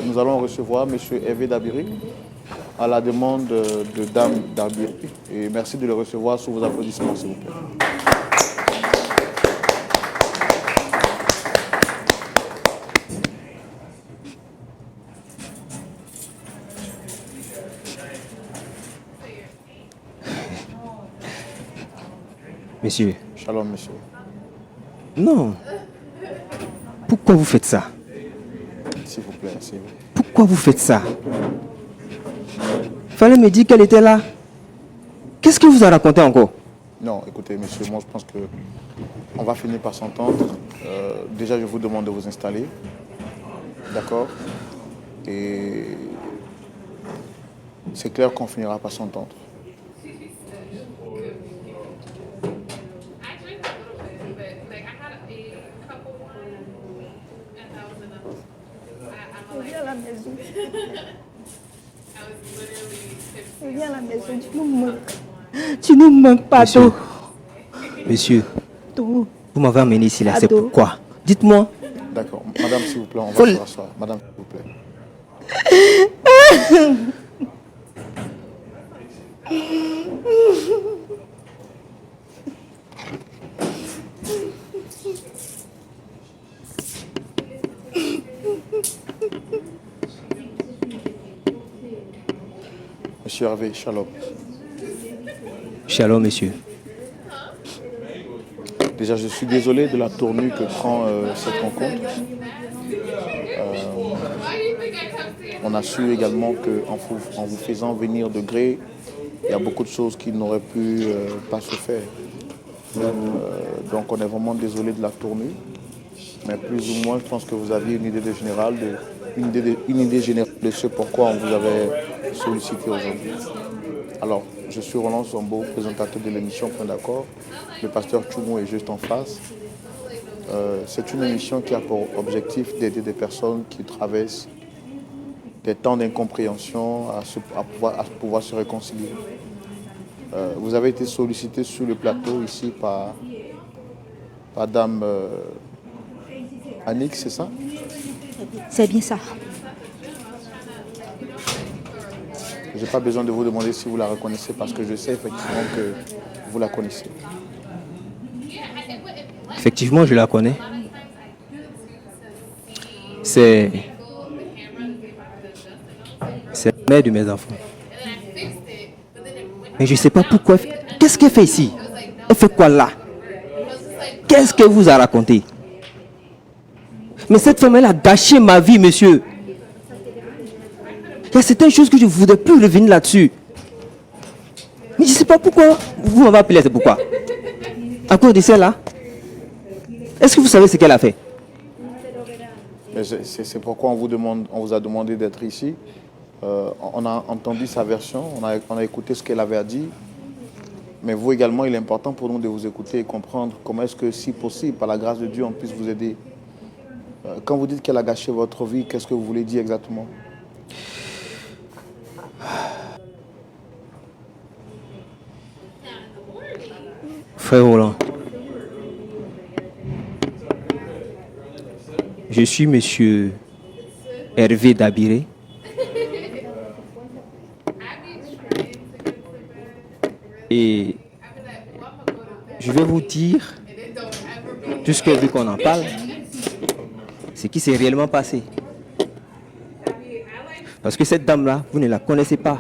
nous allons recevoir M. Hervé Dabiri à la demande de Dame Dabiri. Et merci de le recevoir sous vos applaudissements, s'il vous plaît. Monsieur. Shalom, monsieur. Non. Pourquoi vous faites ça? S'il vous plaît, s'il vous plaît. Pourquoi vous faites ça? Fallait me dire qu'elle était là. Qu'est-ce que vous a raconté encore? Non, écoutez, monsieur, moi je pense que on va finir par s'entendre. Déjà, je vous demande de vous installer. D'accord? Et c'est clair qu'on finira par s'entendre. Viens à la maison. Viens à la maison, tu nous manques. Tu nous manques pas, Monsieur, monsieur, tout. vous m'avez amené ici là, c'est Ado. pourquoi? Dites-moi. D'accord. Madame, s'il vous plaît, on va se rasseoir. Madame, s'il vous plaît. Monsieur Hervé, shalom. Shalom, monsieur. Déjà, je suis désolé de la tournure que prend cette rencontre. On a su également qu'en vous faisant venir de gré, il y a beaucoup de choses qui n'auraient pu pas se faire. Donc on est vraiment désolé de la tournure. Mais plus ou moins, je pense que vous aviez une idée générale de ce pourquoi on vous avait sollicité aujourd'hui. Alors, je suis Roland Zombo, présentateur de l'émission Point d'accord. Le pasteur Tchoumou est juste en face. C'est une émission qui a pour objectif d'aider des personnes qui traversent des temps d'incompréhension à pouvoir se réconcilier. Vous avez été sollicité sur le plateau ici par Dame Annick, c'est ça? C'est bien ça. Je n'ai pas besoin de vous demander si vous la reconnaissez parce que je sais effectivement que vous la connaissez. Effectivement, je la connais. C'est la mère de mes enfants. Mais je ne sais pas pourquoi. Qu'est-ce qu'elle fait ici? Elle fait quoi là? Qu'est-ce qu'elle vous a raconté? Mais cette femme, elle a gâché ma vie, monsieur. Il y a certaines choses que je ne voudrais plus revenir là-dessus. Mais je ne sais pas pourquoi. Vous m'avez appelé, c'est pourquoi? À cause de celle-là? Est-ce que vous savez ce qu'elle a fait? C'est pourquoi on vous a demandé d'être ici. On a entendu sa version, on a écouté ce qu'elle avait à dire. Mais vous également, il est important pour nous de vous écouter et comprendre comment est-ce que, si possible, par la grâce de Dieu, on puisse vous aider. Quand vous dites qu'elle a gâché votre vie, qu'est-ce que vous voulez dire exactement? Frère Roland, je suis monsieur Hervé Dabiré. Et je vais vous dire, puisque vu qu'on en parle, ce qui s'est réellement passé. Parce que cette dame-là, vous ne la connaissez pas.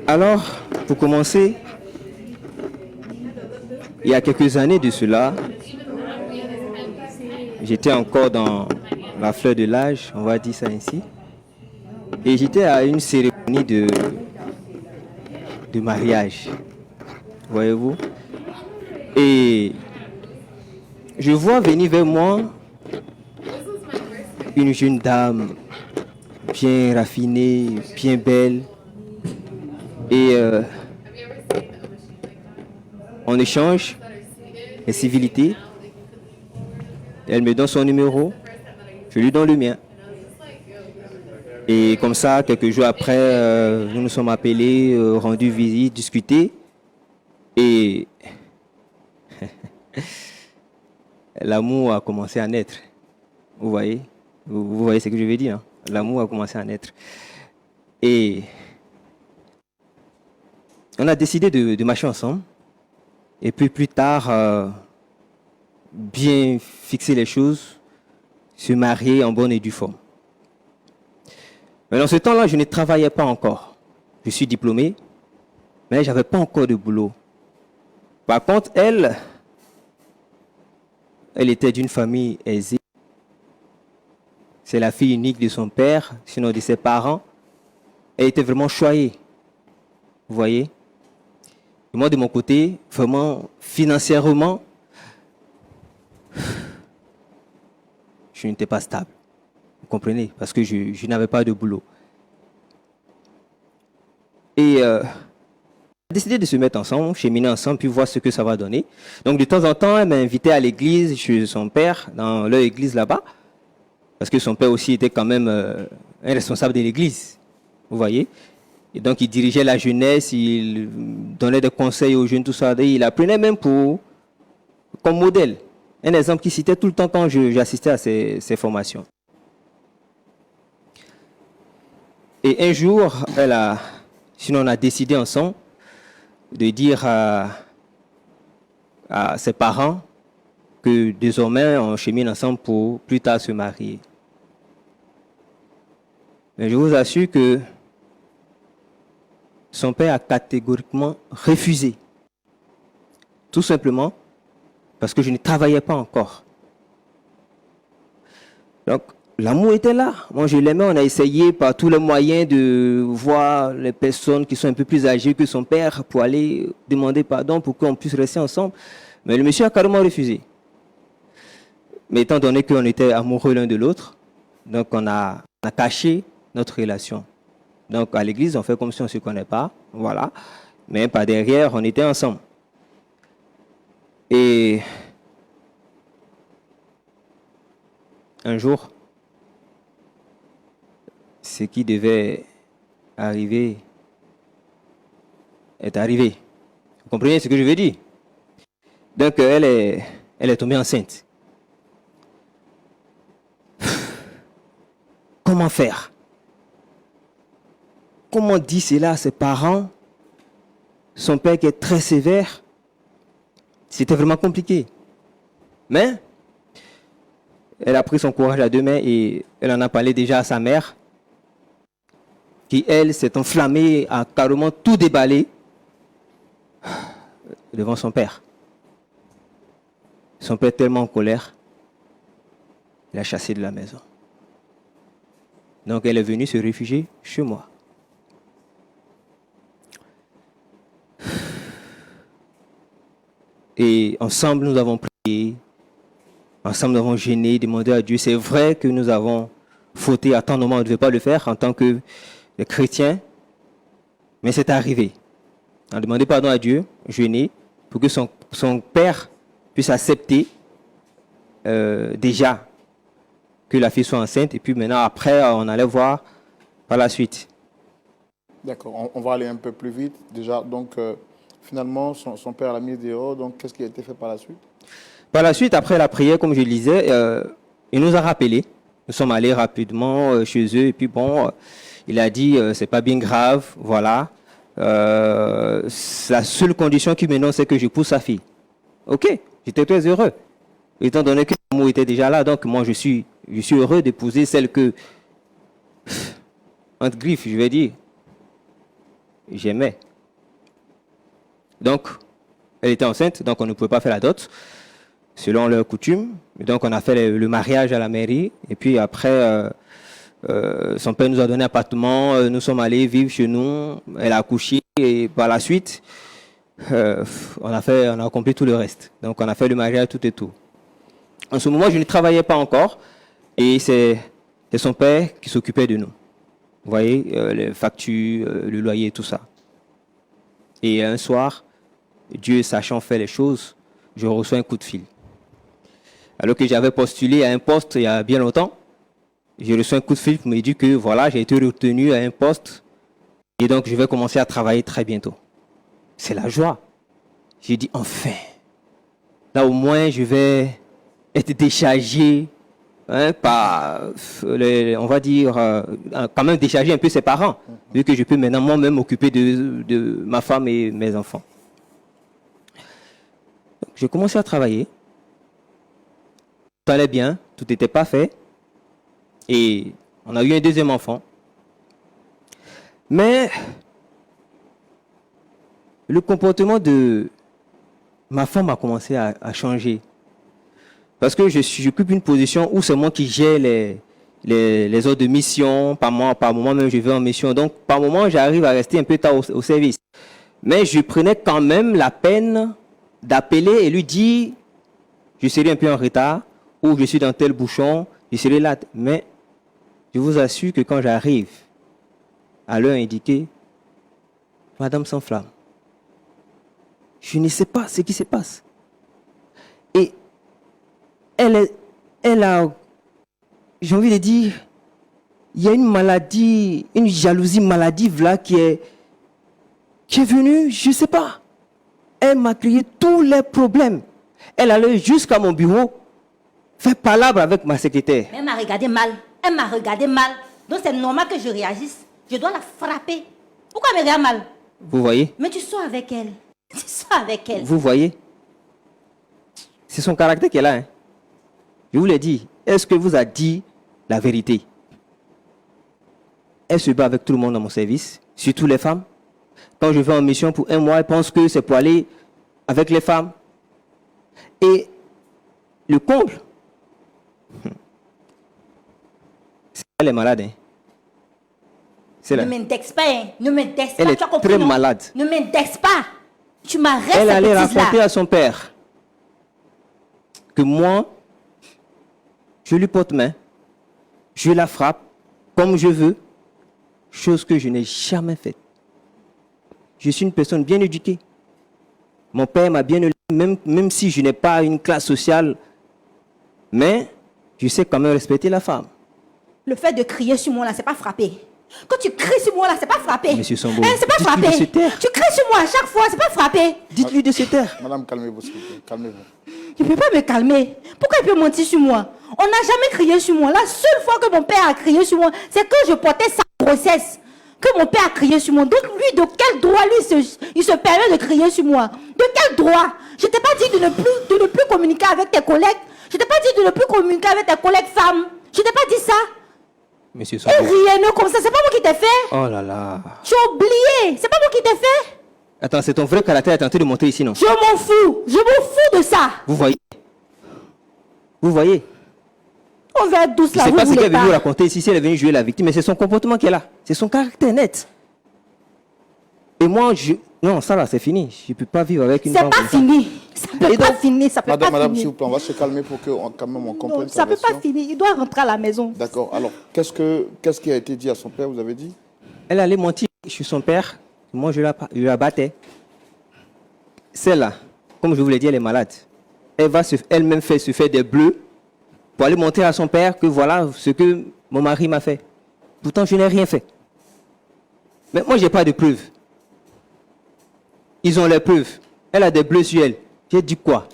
Alors, pour commencer, il y a quelques années de cela, j'étais encore dans la fleur de l'âge, on va dire ça ainsi. Et j'étais à une cérémonie de mariage, voyez-vous. Et je vois venir vers moi une jeune dame bien raffinée, bien belle. Et on échange les civilités. Elle me donne son numéro, je lui donne le mien. Et comme ça, quelques jours après, nous nous sommes appelés, rendus visite, discutés. Et l'amour a commencé à naître. Vous voyez? Vous voyez ce que je veux dire, hein? L'amour a commencé à naître. Et on a décidé de marcher ensemble. Et puis plus tard, bien fixer les choses, se marier en bonne et due forme. Mais dans ce temps-là, je ne travaillais pas encore. Je suis diplômé, mais je n'avais pas encore de boulot. Par contre, elle était d'une famille aisée. C'est la fille unique de son père, sinon de ses parents. Elle était vraiment choyée. Vous voyez? Et moi, de mon côté, vraiment, financièrement, je n'étais pas stable. Vous comprenez? Parce que je n'avais pas de boulot. Et on a décidé de se mettre ensemble, cheminer ensemble, puis voir ce que ça va donner. Donc, de temps en temps, elle m'a invité à l'église chez son père, dans leur église là-bas. Parce que son père aussi était quand même un responsable de l'église. Vous voyez? Et donc, il dirigeait la jeunesse, il donnait des conseils aux jeunes, tout ça. Et il apprenait même comme modèle. Un exemple qu'il citait tout le temps quand j'assistais à ces formations. Et un jour, sinon on a décidé ensemble de dire à ses parents que désormais on chemine ensemble pour plus tard se marier. Mais je vous assure que son père a catégoriquement refusé. Tout simplement parce que je ne travaillais pas encore. Donc, l'amour était là. Moi, je l'aimais. On a essayé par tous les moyens de voir les personnes qui sont un peu plus âgées que son père pour aller demander pardon pour qu'on puisse rester ensemble. Mais le monsieur a carrément refusé. Mais étant donné qu'on était amoureux l'un de l'autre, donc on a caché notre relation. Donc, à l'église, on fait comme si on ne se connaît pas. Voilà. Mais par derrière, on était ensemble. Et un jour, ce qui devait arriver est arrivé. Vous comprenez ce que je veux dire? Donc, elle est tombée enceinte. Comment faire? Comment dire cela à ses parents? Son père qui est très sévère. C'était vraiment compliqué. Mais elle a pris son courage à deux mains et elle en a parlé déjà à sa mère, qui, elle, s'est enflammée, a carrément tout déballé devant son père. Son père tellement en colère, il a chassé de la maison. Donc elle est venue se réfugier chez moi. Et ensemble, nous avons prié, ensemble, nous avons gêné, demandé à Dieu. C'est vrai que nous avons fauté à tant de moments, on ne devait pas le faire en tant que chrétiens, mais c'est arrivé. On a demandé pardon à Dieu, gêné, pour que son père puisse accepter déjà que la fille soit enceinte. Et puis maintenant, après, on allait voir par la suite. D'accord, on va aller un peu plus vite. Déjà, donc, finalement, son père l'a mis dehors. Donc, qu'est-ce qui a été fait par la suite? Par la suite, après la prière, comme je le disais, il nous a rappelé. Nous sommes allés rapidement chez eux. Et puis bon, il a dit, c'est pas bien grave, voilà. La seule condition qui maintenant, c'est que je pousse sa fille. Ok, j'étais très heureux. Étant donné que l'amour était déjà là, donc moi, je suis heureux d'épouser celle que, entre griffes, je vais dire, j'aimais. Donc, elle était enceinte, donc on ne pouvait pas faire la dot, selon leur coutume. Donc, on a fait le mariage à la mairie. Et puis après, son père nous a donné un appartement. Nous sommes allés vivre chez nous. Elle a accouché. Et par la suite, on a accompli tout le reste. Donc, on a fait le mariage, tout et tout. En ce moment, je ne travaillais pas encore. Et c'est son père qui s'occupait de nous. Vous voyez, les factures, le loyer, tout ça. Et un soir, Dieu sachant faire les choses, je reçois un coup de fil. Alors que j'avais postulé à un poste il y a bien longtemps, j'ai reçu un coup de fil qui me dit que voilà, j'ai été retenu à un poste et donc je vais commencer à travailler très bientôt. C'est la joie. J'ai dit enfin, là au moins je vais être déchargé hein, par, on va dire, quand même décharger un peu ses parents, vu que je peux maintenant moi-même m'occuper de ma femme et mes enfants. J'ai commencé à travailler. Tout allait bien, tout était parfait. Et on a eu un deuxième enfant. Mais le comportement de ma femme a commencé à changer. Parce que j'occupe une position où c'est moi qui gère les ordres de mission. Par moment même, je vais en mission. Donc, par moment, j'arrive à rester un peu tard au service. Mais je prenais quand même la peine d'appeler et lui dire, je serai un peu en retard, ou je suis dans tel bouchon, je serai là. Mais je vous assure que quand j'arrive à l'heure indiquée, Madame s'enflamme. Je ne sais pas ce qui se passe. Et elle a, j'ai envie de dire, il y a une maladie, une jalousie maladive là qui est venue, je ne sais pas. Elle m'a créé tous les problèmes. Elle allait jusqu'à mon bureau faire palabre avec ma secrétaire. Mais elle m'a regardé mal. Elle m'a regardé mal. Donc c'est normal que je réagisse. Je dois la frapper. Pourquoi elle me regarde mal? Vous voyez? Mais tu sors avec elle. Tu sors avec elle. Vous voyez? C'est son caractère qu'elle a. Hein? Je vous l'ai dit. Est-ce que vous a dit la vérité? Elle se bat avec tout le monde dans mon service, surtout les femmes. Quand je vais en mission pour 1 mois, elle pense que c'est pour aller avec les femmes. Et le comble, elle est malade. Hein? Ne m'indexe pas. Hein? Ne m'indexe pas. Elle est tu as compris, très non? malade. Ne m'indexe pas. Tu m'arrêtes. Elle allait raconter là à son père que moi, je lui porte main, je la frappe comme je veux, chose que je n'ai jamais faite. Je suis une personne bien éduquée. Mon père m'a bien élevé, même si je n'ai pas une classe sociale, mais je sais quand même respecter la femme. Le fait de crier sur moi là, c'est pas frapper. Quand tu cries sur moi là, c'est pas frapper. Monsieur Sambo, c'est pas frapper. De se taire. Tu cries sur moi à chaque fois, c'est pas frapper. Dites-lui de se taire. Madame, calmez-vous, s'il vous plaît. Calmez-vous. Il ne peut pas me calmer. Pourquoi il peut mentir sur moi? On n'a jamais crié sur moi. La seule fois que mon père a crié sur moi, c'est que je portais sa grossesse. Que mon père a crié sur moi. Donc lui, de quel droit il se permet de crier sur moi? De quel droit? Je t'ai pas dit de ne plus communiquer avec tes collègues. Je t'ai pas dit de ne plus communiquer avec tes collègues femmes. Je t'ai pas dit ça. Monsieur Et Sambo. rien comme ça, c'est pas moi qui t'ai fait. Oh là là. Tu as oublié. C'est pas moi qui t'ai fait. Attends, c'est ton vrai caractère tenté de montrer ici, non? Je m'en fous. Je m'en fous de ça. Vous voyez? Vous voyez? On va être douce Je là. ne sais Vous pas ce qu'elle est voulez venue pas. raconter ici, si elle est venue jouer la victime, mais c'est son comportement qu'elle a. C'est son caractère net. Et moi, non, ça là, c'est fini. Je ne peux pas vivre avec une femme C'est comme pas ça. fini. Ça peut Et pas donc, finir. Ça peut pas Madame, s'il finir. vous plaît, on va se calmer pour que quand même on comprenne Non, sa ça peut version. pas finir. Il doit rentrer à la maison. D'accord. Alors, qu'est-ce qui a été dit à son père, vous avez dit? Elle allait mentir sur son père. Moi, je la battais. Celle-là, comme je vous l'ai dit, elle est malade. Elle va elle-même se faire des bleus pour aller montrer à son père que voilà ce que mon mari m'a fait. Pourtant, je n'ai rien fait. Mais moi, je n'ai pas de preuves. Ils ont les preuves. Elle a des bleus sur elle. J'ai dit quoi?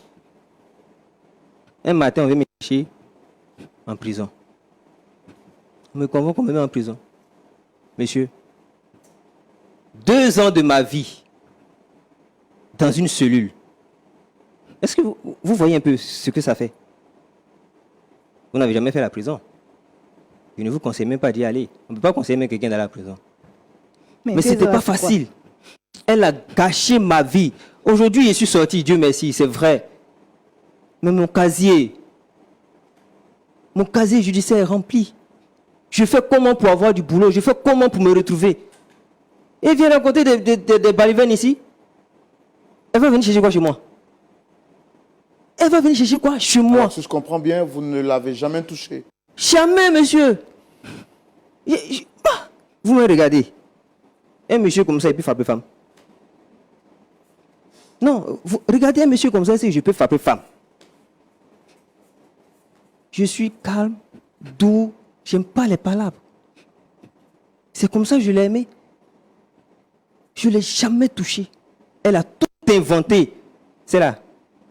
Un matin, on vient me chercher en prison. On me convoque, on me met en prison. Monsieur, 2 ans de ma vie dans une cellule. Est-ce que vous voyez un peu ce que ça fait? Vous n'avez jamais fait la prison. Je ne vous conseille même pas d'y aller. On ne peut pas conseiller même quelqu'un d'aller à la prison. Mais ce n'était pas facile. Elle a gâché ma vie. Aujourd'hui, je suis sorti, Dieu merci, c'est vrai. Mais mon casier judiciaire est rempli. Je fais comment pour avoir du boulot? Je fais comment pour me retrouver? Et elle vient raconter des balivernes ici. Elle va venir chercher quoi chez moi? Elle va venir chercher quoi chez moi? Alors, si je comprends bien, vous ne l'avez jamais touché. Jamais, monsieur. Vous me regardez. Un monsieur comme ça, il peut frapper femme. Non, regardez un monsieur comme ça, si je peux frapper femme. Je suis calme, doux, j'aime pas les palabres. C'est comme ça que je l'ai aimé. Je ne l'ai jamais touché. Elle a tout inventé. C'est là.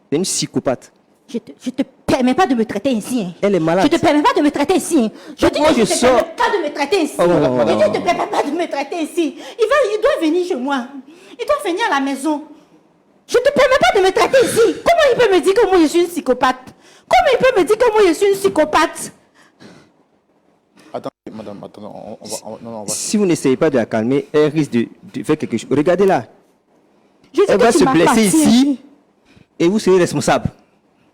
C'est une psychopathe. Je te perds permets pas de me traiter ainsi. Hein. Elle est malade. Je te permets pas de me traiter ainsi. Hein. Je dis Moi, que je je te sors. permets pas de me traiter ainsi. Oh, Je dis que je te permets pas de me traiter ainsi. Il doit venir chez moi. Il doit venir à la maison. Je te permets pas de me traiter ici. Comment il peut me dire que moi je suis une psychopathe? Comment il peut me dire que moi je suis une psychopathe? Attendez, madame, attendez, on va. Si vous n'essayez pas de la calmer, elle risque de faire quelque chose. Regardez-là. Je dis Elle que va tu se blesser m'appartiens. ici et vous serez responsable.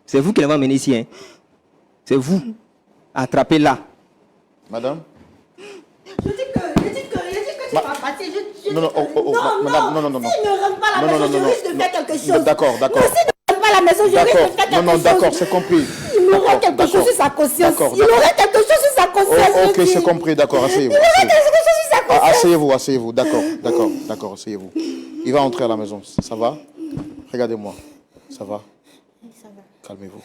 C'est vous qui l'avez emmenée ici. Hein. C'est vous. Attrapez-la. Madame? Je dis que tu m'appartiens. Non, madame, non. S'il ne rentre pas à la maison, je risque de faire quelque chose. D'accord. Non, s'il ne rentre pas à la maison, je risque de faire quelque chose. Non, d'accord, c'est compris. Il aurait quelque chose sur sa conscience. Il aurait quelque chose sur sa conscience. Ok, c'est compris, d'accord, asseyez-vous. Il aurait quelque chose sur sa conscience. Asseyez-vous, d'accord, asseyez-vous. Il va entrer à la maison, ça va? Regardez-moi, ça va? Ça va. Calmez-vous.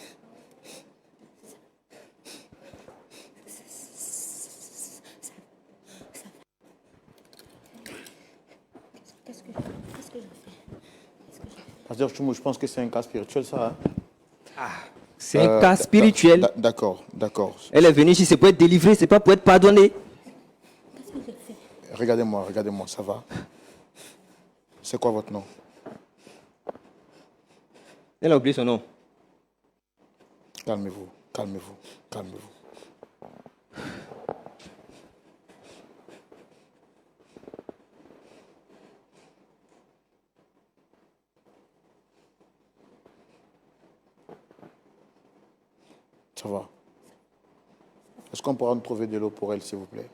Qu'est-ce que je fais? Pasteur Tchoumou, je pense que c'est un cas spirituel, ça. Hein? C'est un cas spirituel. D'accord. Elle est venue ici, c'est pour être délivrée, c'est pas pour être pardonnée. Qu'est-ce que je fais? Regardez-moi, ça va? C'est quoi votre nom? Elle a oublié son nom. Calmez-vous. Ça va. Est-ce qu'on pourra nous trouver de l'eau pour elle, s'il vous plaît?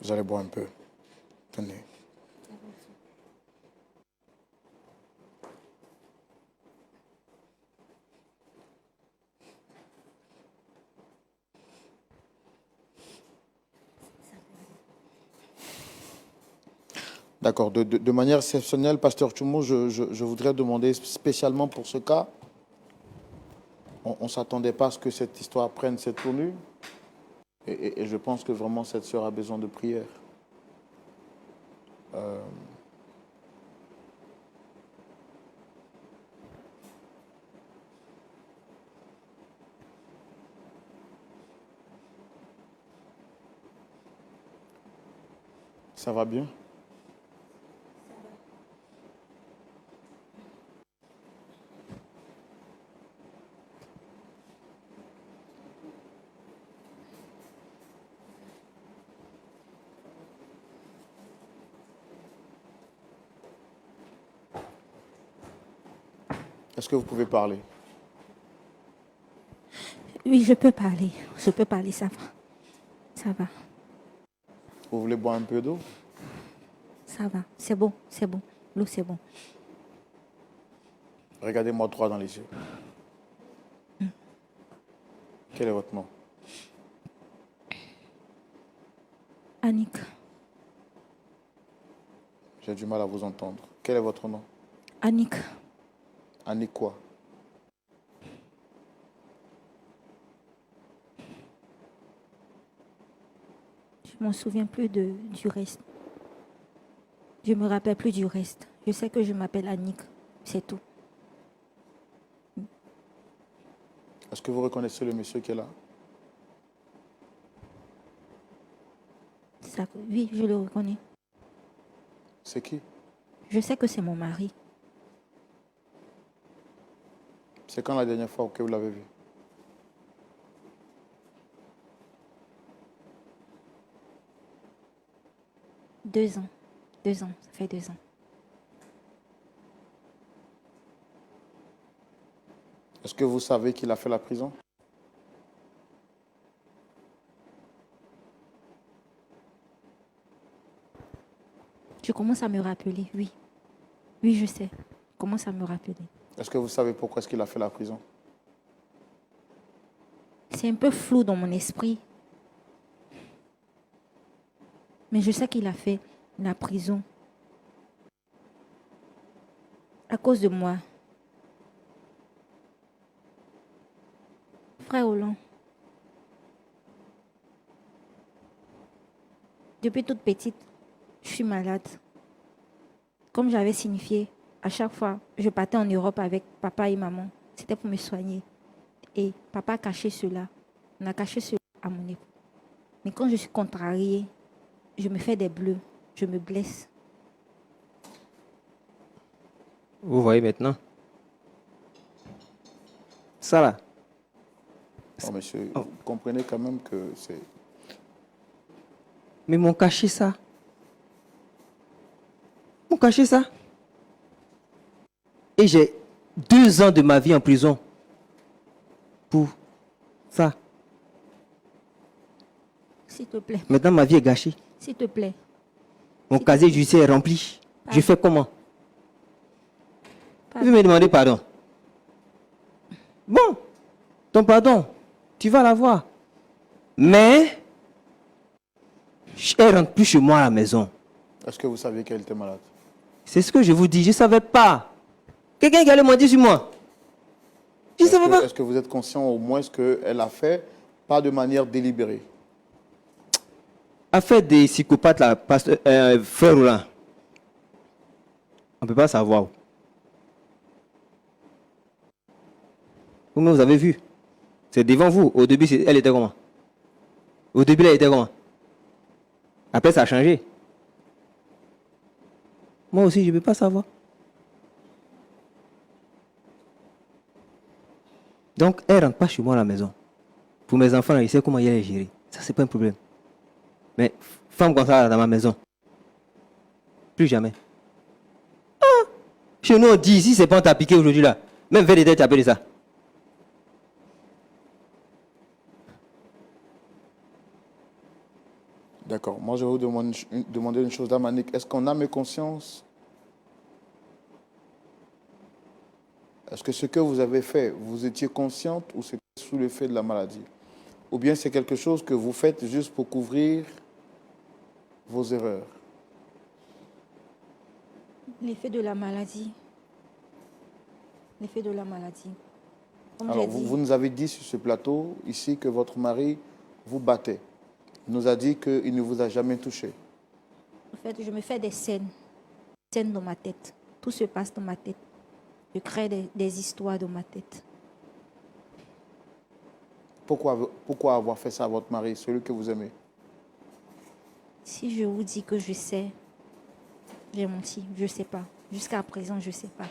Vous allez boire un peu. Tenez. D'accord. De manière exceptionnelle, Pasteur Tchoumou, je voudrais demander spécialement pour ce cas, on ne s'attendait pas à ce que cette histoire prenne cette tournure. Et je pense que vraiment cette sœur a besoin de prière. Ça va bien? Est-ce que vous pouvez parler? Oui, je peux parler. Ça va. Ça va. Vous voulez boire un peu d'eau? Ça va. C'est bon. L'eau, c'est bon. Regardez-moi droit dans les yeux. Quel est votre nom? Annick. J'ai du mal à vous entendre. Quel est votre nom? Annick. Annick quoi? Je m'en souviens plus du reste. Je me rappelle plus du reste. Je sais que je m'appelle Annick. C'est tout. Est-ce que vous reconnaissez le monsieur qui est là? Oui, je le reconnais. C'est qui? Je sais que c'est mon mari. C'est quand la dernière fois que vous l'avez vu? Deux ans. Ça fait 2 ans. Est-ce que vous savez qu'il a fait la prison? Je commence à me rappeler, oui. Oui, je sais. Je commence à me rappeler. Est-ce que vous savez pourquoi est-ce qu'il a fait la prison? C'est un peu flou dans mon esprit. Mais je sais qu'il a fait la prison À cause de moi. Frère Hollande, depuis toute petite, je suis malade. Comme j'avais signifié, à chaque fois, je partais en Europe avec papa et maman. C'était pour me soigner. Et papa a caché cela. On a caché cela à mon époux. Mais quand je suis contrariée, je me fais des bleus. Je me blesse. Vous voyez maintenant? Ça là. Non, monsieur, vous comprenez quand même que c'est... Mais m'ont caché ça. M'ont caché ça. Et j'ai 2 ans de ma vie en prison pour ça. S'il te plaît. Maintenant, ma vie est gâchée. S'il te plaît. Mon casier judiciaire est rempli. Je fais comment? Pardon. Vous me demander pardon. Bon, ton pardon, tu vas l'avoir. Mais, elle ne rentre plus chez moi à la maison. Est-ce que vous saviez qu'elle était malade? C'est ce que je vous dis, je ne savais pas. Quelqu'un qui allait mentir sur moi. Je ne savais pas. Est-ce que vous êtes conscient au moins ce qu'elle a fait, pas de manière délibérée? Affaire des psychopathes, là, frère Roland. On ne peut pas savoir. Vous avez vu. C'est devant vous. Au début, elle était comment? Au début, elle était comment? Après, ça a changé. Moi aussi, je ne peux pas savoir. Donc, elle ne rentre pas chez moi à la maison. Pour mes enfants, je sais comment il est géré. Ça, c'est pas un problème. Mais femme comme ça dans ma maison, plus jamais. Ah, chez nous, on dit, si c'est pas on t'a piqué aujourd'hui là, même VDD t'a appelé ça. D'accord. Moi, je vais vous demander une chose, Damanik. Est-ce qu'en âme et conscience, est-ce que ce que vous avez fait, vous étiez consciente ou c'était sous l'effet de la maladie? Ou bien c'est quelque chose que vous faites juste pour couvrir vos erreurs? L'effet de la maladie. L'effet de la maladie. Comme Alors, j'ai dit, vous nous avez dit sur ce plateau, ici, que votre mari vous battait. Il nous a dit qu'il ne vous a jamais touché. en fait, je me fais des scènes dans ma tête. Tout se passe dans ma tête. Je crée des histoires dans ma tête. Pourquoi avoir fait ça à votre mari, celui que vous aimez? Si je vous dis que je sais, j'ai menti. Je ne sais pas. Jusqu'à présent, je ne sais pas.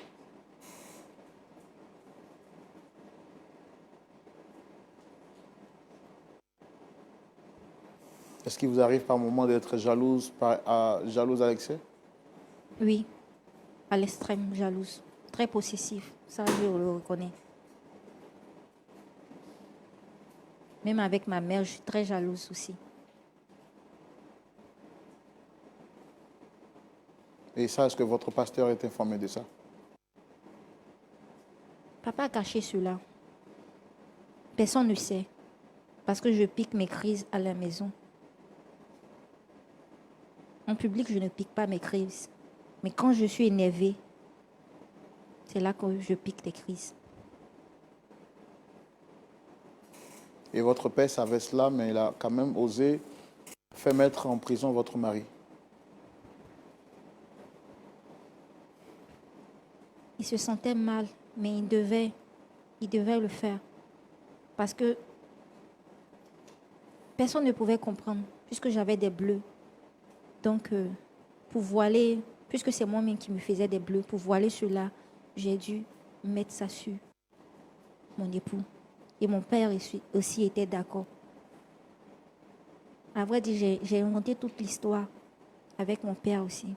Est-ce qu'il vous arrive par moment d'être jalouse à l'excès? Oui, à l'extrême, jalouse. Très possessive. Ça, je le reconnais. Même avec ma mère, je suis très jalouse aussi. Et ça, est-ce que votre pasteur est informé de ça? Papa a caché cela. Personne ne sait. Parce que je pique mes crises à la maison. En public, je ne pique pas mes crises. Mais quand je suis énervée, c'est là que je pique des crises. Et votre père savait cela, mais il a quand même osé faire mettre en prison votre mari. Il se sentait mal, mais il devait le faire. Parce que personne ne pouvait comprendre, puisque j'avais des bleus. Donc, pour voiler, puisque c'est moi-même qui me faisais des bleus, pour voiler cela, j'ai dû mettre ça sur mon époux. Et mon père aussi était d'accord. À vrai dire, j'ai inventé toute l'histoire avec mon père aussi.